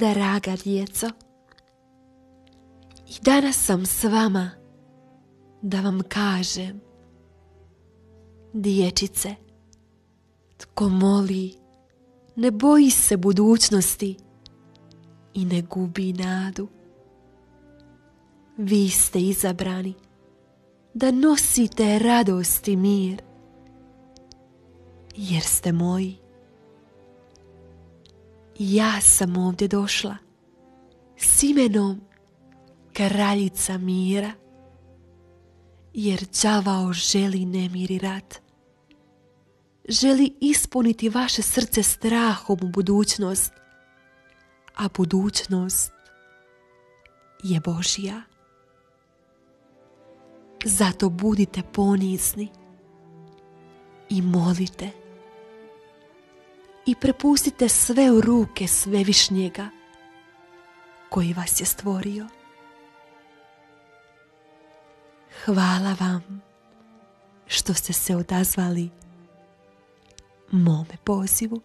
Draga djeco, i danas sam s vama da vam kažem, dječice, tko moli, ne boji se budućnosti i ne gubi nadu. Vi ste izabrani da nosite radost i mir, jer ste moji. Ja sam ovdje došla s imenom Kraljica mira, jer đavao želi nemir i rat. Želi ispuniti vaše srce strahom u budućnost, a budućnost je Božja. Zato budite ponizni i molite i prepustite sve u ruke Svevišnjega koji vas je stvorio. Hvala vam što ste se odazvali mome pozivu.